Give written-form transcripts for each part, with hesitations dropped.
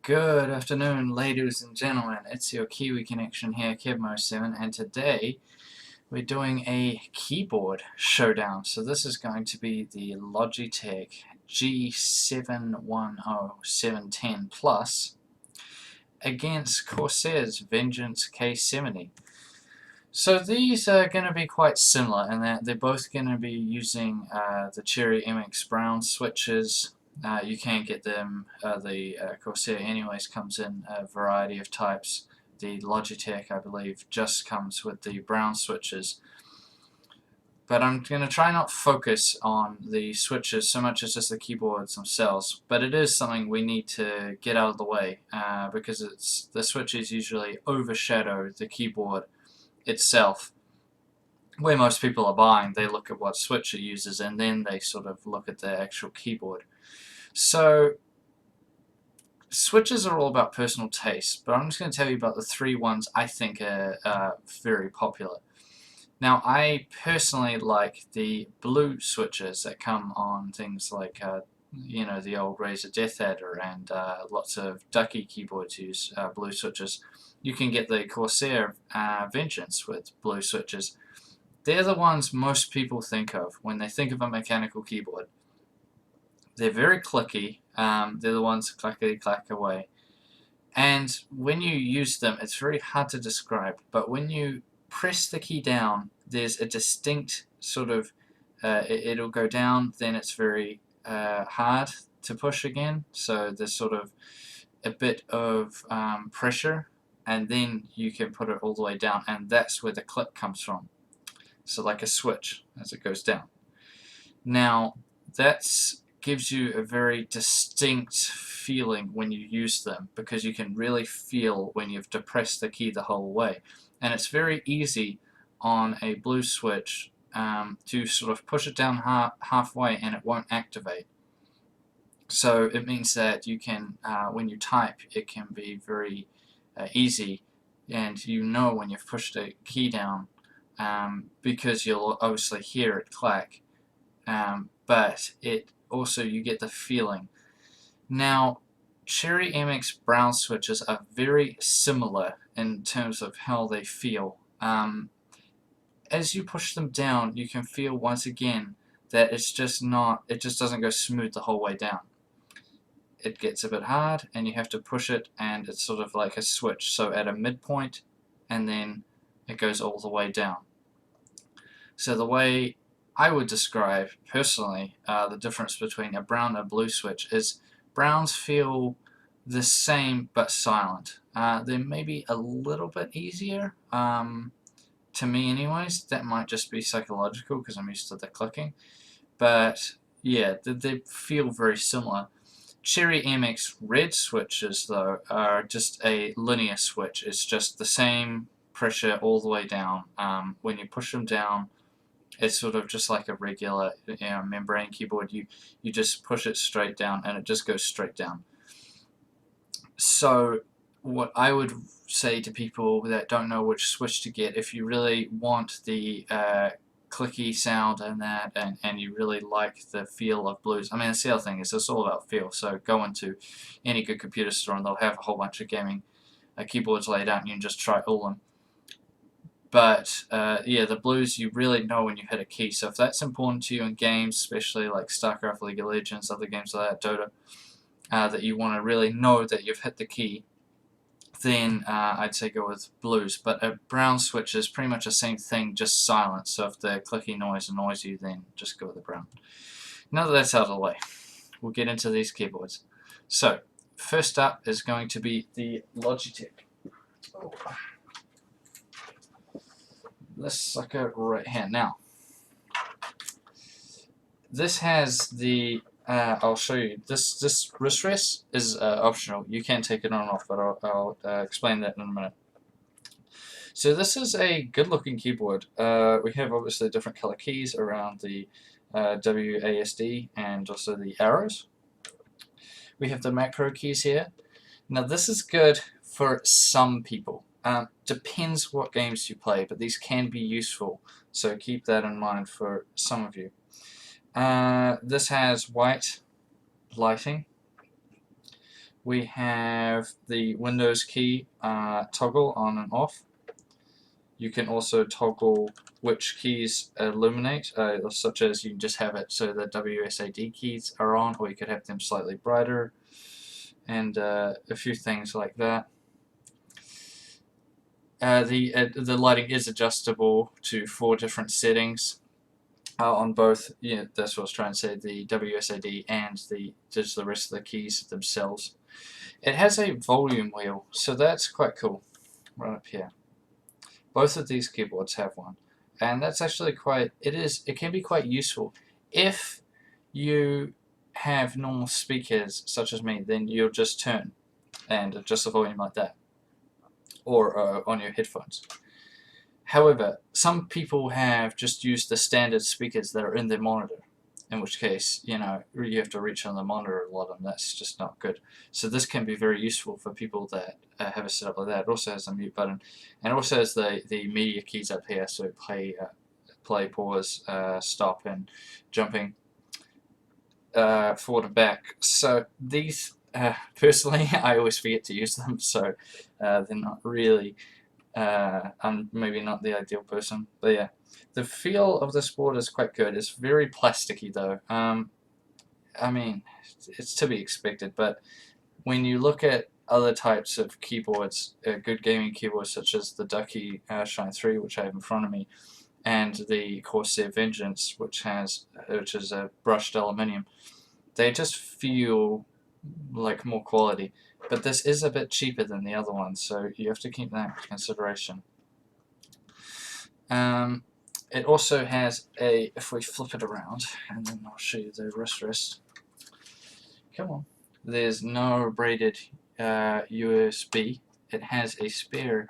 Good afternoon, ladies and gentlemen. It's your Kiwi Connection here, Kev07, and today we're doing a keyboard showdown. So this is going to be the Logitech G710 710 Plus against Corsair's Vengeance K70. So these are going to be quite similar in that they're both going to be using the Cherry MX Brown switches. You can get them, the Corsair anyways comes in a variety of types. The Logitech, I believe, just comes with the brown switches. But I'm going to try not focus on the switches so much as just the keyboards themselves. But it is something we need to get out of the way because the switches usually overshadow the keyboard itself. Where most people are buying, they look at what switch it uses and then they sort of look at the actual keyboard. So switches are all about personal taste, but I'm just going to tell you about the three ones I think are very popular. Now, I personally like the blue switches that come on things like the old Razer Death Adder, and lots of ducky keyboards use blue switches. You can get the Corsair Vengeance with blue switches. They're the ones most people think of when they think of a mechanical keyboard. They're very clicky. They're the ones clackety clack away. And when you use them, it's very hard to describe, but when you press the key down, there's a distinct sort of, it'll go down, then it's very hard to push again. So there's sort of a bit of pressure, and then you can put it all the way down, and that's where the click comes from. So like a switch as it goes down. Now, that gives you a very distinct feeling when you use them, because you can really feel when you've depressed the key the whole way. And it's very easy on a blue switch to sort of push it down halfway and it won't activate. So it means that you can, when you type, it can be very easy, and you know when you've pushed a key down because you'll obviously hear it clack, but it also, you get the feeling. Now, Cherry MX Brown switches are very similar in terms of how they feel. As you push them down, you can feel once again that it just doesn't go smooth the whole way down. It gets a bit hard and you have to push it, and it's sort of like a switch. So at a midpoint, and then it goes all the way down. So the way I would describe, personally, the difference between a brown and a blue switch is browns feel the same but silent. They're maybe a little bit easier, to me anyways. That might just be psychological because I'm used to the clicking. But yeah, they feel very similar. Cherry MX red switches, though, are just a linear switch. It's just the same pressure all the way down. When you push them down, it's sort of just like a regular membrane keyboard. You just push it straight down and it just goes straight down. So what I would say to people that don't know which switch to get, if you really want the clicky sound and that, and you really like the feel of blues, I mean, that's the other thing, is it's all about feel. So go into any good computer store and they'll have a whole bunch of gaming keyboards laid out, and you can just try all of them. But yeah, the blues, you really know when you hit a key. So if that's important to you in games, especially like StarCraft, League of Legends, other games like that, Dota, that you want to really know that you've hit the key, then I'd say go with blues. But a brown switch is pretty much the same thing, just silent. So if the clicky noise annoys you, then just go with the brown. Now that that's out of the way, we'll get into these keyboards. So first up is going to be the Logitech. Oh. This sucker right here. Now, this has the, I'll show you, this wrist rest is optional. You can take it on and off, but I'll explain that in a minute. So this is a good looking keyboard. We have obviously different color keys around the WASD and also the arrows. We have the macro keys here. Now this is good for some people. Depends what games you play, but these can be useful, so keep that in mind for some of you. This has white lighting, We have the Windows key toggle on and off. You can also toggle which keys illuminate, such as you can just have it so the WSAD keys are on, or you could have them slightly brighter, and a few things like that. The lighting is adjustable to 4 different settings on both. That's what I was trying to say. The WSAD and just the rest of the keys themselves. It has a volume wheel, so that's quite cool. Right up here. Both of these keyboards have one, and that's actually it can be quite useful if you have normal speakers such as me. Then you'll just turn and adjust the volume like that, or on your headphones. However, some people have just used the standard speakers that are in their monitor, in which case, you have to reach on the monitor a lot, and that's just not good. So this can be very useful for people that have a setup like that. It also has a mute button, and it also has the media keys up here, so play, pause, stop, and jumping forward and back. So these, personally, I always forget to use them, so they're not really, I'm maybe not the ideal person, but yeah. The feel of this board is quite good. It's very plasticky though. I mean, it's to be expected, but when you look at other types of keyboards, good gaming keyboards such as the Ducky Shine 3, which I have in front of me, and the Corsair Vengeance, which is a brushed aluminium, they just feel like more quality. But this is a bit cheaper than the other ones, so you have to keep that in consideration. It also has if we flip it around, and then I'll show you the wrist. Come on. There's no braided USB. It has a spare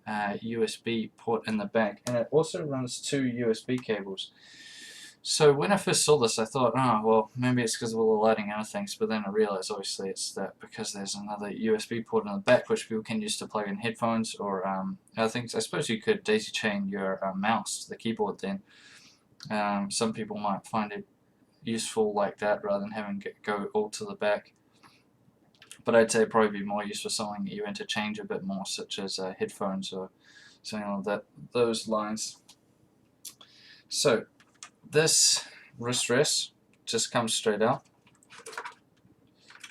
USB port in the back, and it also runs 2 USB cables. So when I first saw this, I thought, oh, well, maybe it's because of all the lighting and other things, but then I realized, obviously, it's that because there's another USB port in the back, which people can use to plug in headphones or other things. I suppose you could daisy chain your mouse to the keyboard then. Some people might find it useful like that rather than having it go all to the back. But I'd say it'd probably be more useful for something that you interchange a bit more, such as headphones or something like that, those lines. So this wrist rest just comes straight out.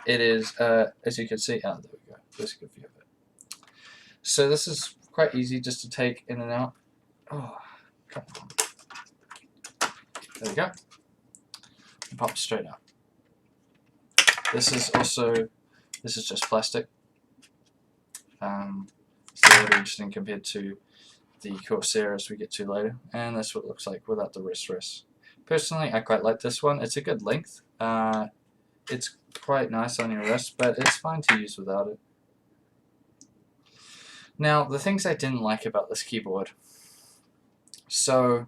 It is, as you can see, there we go, there's a good view of it. So this is quite easy just to take in and out. Oh, come on. There we go. And pop straight out. This is just plastic. It's very interesting compared to the Corsair as we get to later, and that's what it looks like without the wrist rest. Personally, I quite like this one. It's a good length. It's quite nice on your wrist, but it's fine to use without it. Now, the things I didn't like about this keyboard. So,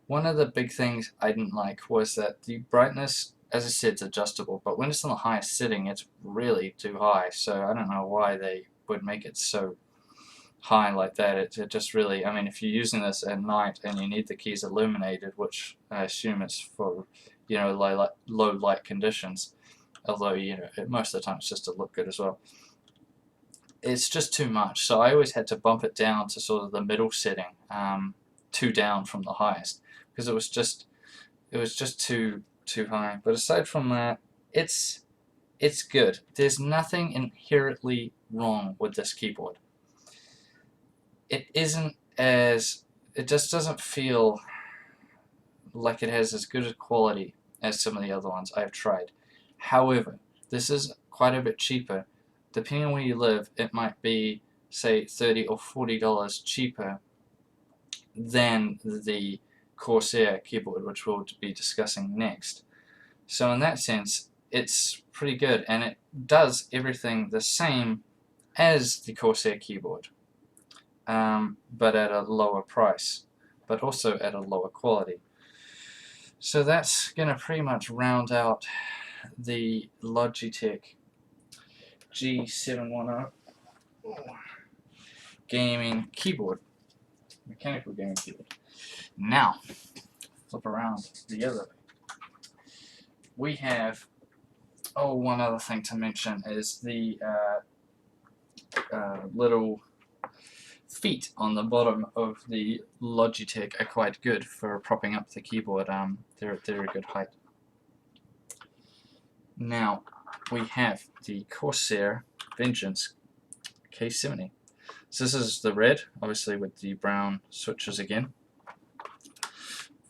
one of the big things I didn't like was that the brightness, as I said, it's adjustable, but when it's on the highest setting, it's really too high. So I don't know why they would make it so high like that. It just really, I mean, if you're using this at night and you need the keys illuminated, which I assume it's for, low light conditions, although, most of the time it's just to look good as well. It's just too much, so I always had to bump it down to sort of the middle setting, 2 down from the highest, because it was just too high. But aside from that, it's good. There's nothing inherently wrong with this keyboard. It just doesn't feel like it has as good a quality as some of the other ones I've tried. However, this is quite a bit cheaper. Depending on where you live, it might be, say, $30 or $40 cheaper than the Corsair keyboard, which we'll be discussing next. So in that sense, it's pretty good, and it does everything the same as the Corsair keyboard, but at a lower price, but also at a lower quality. So that's going to pretty much round out the Logitech G710 gaming keyboard, mechanical gaming keyboard. Now, flip around the other way. We have, Oh, one other thing to mention is the little feet on the bottom of the Logitech are quite good for propping up the keyboard. They're a good height. Now we have the Corsair Vengeance K70. So this is the red, obviously with the brown switches again.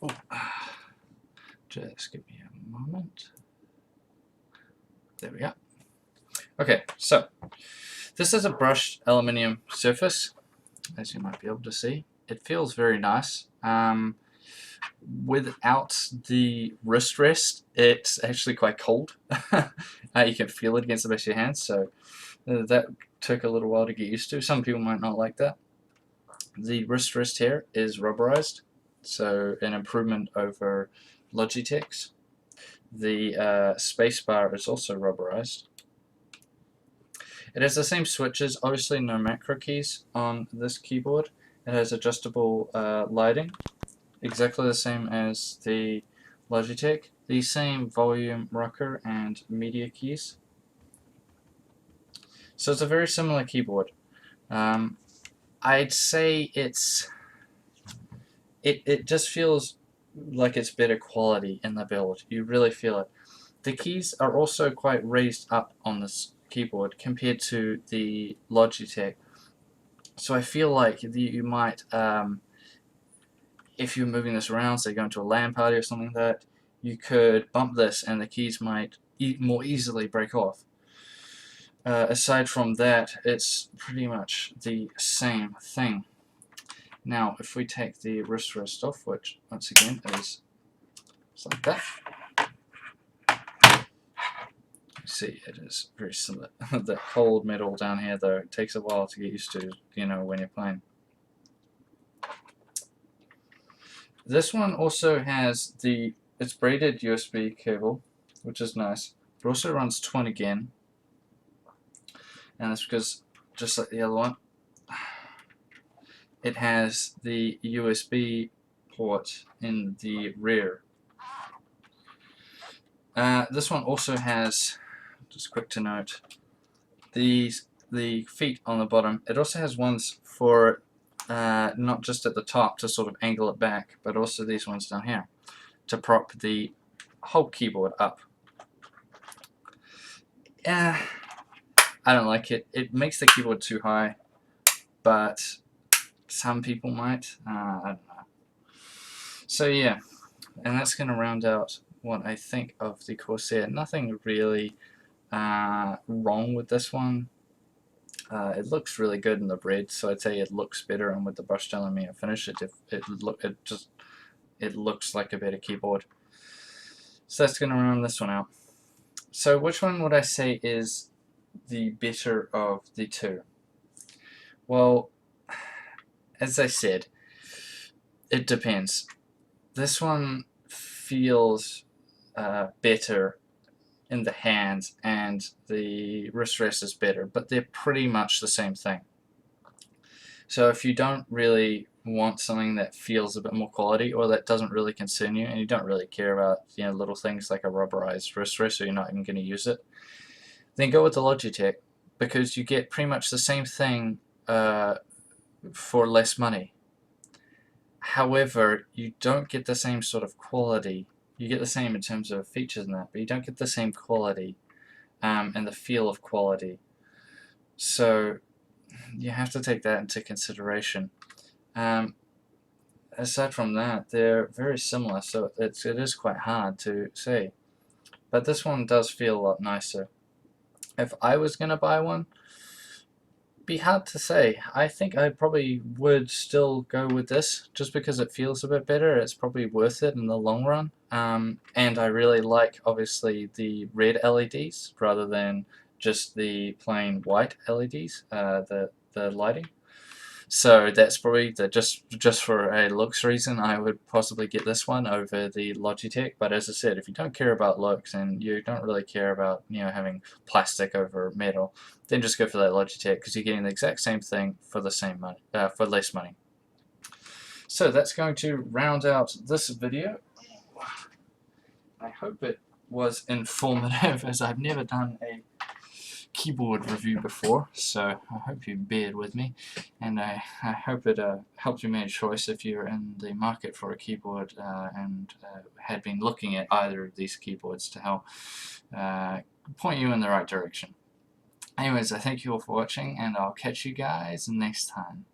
Oh, just give me a moment. There we go. Okay, so this is a brushed aluminium surface, as you might be able to see. It feels very nice. Without the wrist rest, it's actually quite cold. You can feel it against the back of your hands, so that took a little while to get used to. Some people might not like that. The wrist rest here is rubberized, so an improvement over Logitech's. The spacebar is also rubberized. It has the same switches, obviously no macro keys on this keyboard. It has adjustable lighting, exactly the same as the Logitech. The same volume rocker and media keys. So it's a very similar keyboard. I'd say it just feels like it's better quality in the build. You really feel it. The keys are also quite raised up on this keyboard compared to the Logitech. So I feel like you might, if you're moving this around, say going to a LAN party or something like that, you could bump this and the keys might more easily break off. Aside from that, it's pretty much the same thing. Now, if we take the wrist rest off, which once again is just like that, you see it is very similar. The cold metal down here, though, it takes a while to get used to, you know, when you're playing. This one also has it's braided USB cable, which is nice. It also runs twin again. And that's because, just like the other one, it has the USB port in the rear. This one also has, just quick to note, the feet on the bottom. It also has ones for not just at the top to sort of angle it back, but also these ones down here to prop the whole keyboard up. I don't like it. It makes the keyboard too high, but some people might. I don't know. So yeah, and that's going to round out what I think of the Corsair. Nothing really wrong with this one. It looks really good in the red, so I'd say it looks better, and with the brushed aluminium finish, it looks like a better keyboard. So that's going to round this one out. So which one would I say is the better of the two? Well, as I said, it depends. This one feels better in the hands, and the wrist rest is better, but they're pretty much the same thing. So if you don't really want something that feels a bit more quality, or that doesn't really concern you, and you don't really care about, you know, little things like a rubberized wrist rest, so you're not even going to use it, then go with the Logitech, because you get pretty much the same thing for less money. However, you don't get the same sort of quality. You get the same in terms of features and that, but you don't get the same quality and the feel of quality. So you have to take that into consideration. Aside from that, they're very similar, so it is quite hard to say. But this one does feel a lot nicer. If I was going to buy one, be hard to say. I think I probably would still go with this, just because it feels a bit better. It's probably worth it in the long run. And I really like, obviously, the red LEDs rather than just the plain white LEDs, the lighting. So that's probably just for a looks reason, I would possibly get this one over the Logitech. But as I said, if you don't care about looks and you don't really care about, you know, having plastic over metal, then just go for that Logitech, because you're getting the exact same thing for the same money, for less money. So that's going to round out this video. I hope it was informative, as I've never done a keyboard review before, so I hope you bear with me, and I hope it helps you make a choice if you're in the market for a keyboard and had been looking at either of these keyboards to help point you in the right direction. Anyways, I thank you all for watching, and I'll catch you guys next time.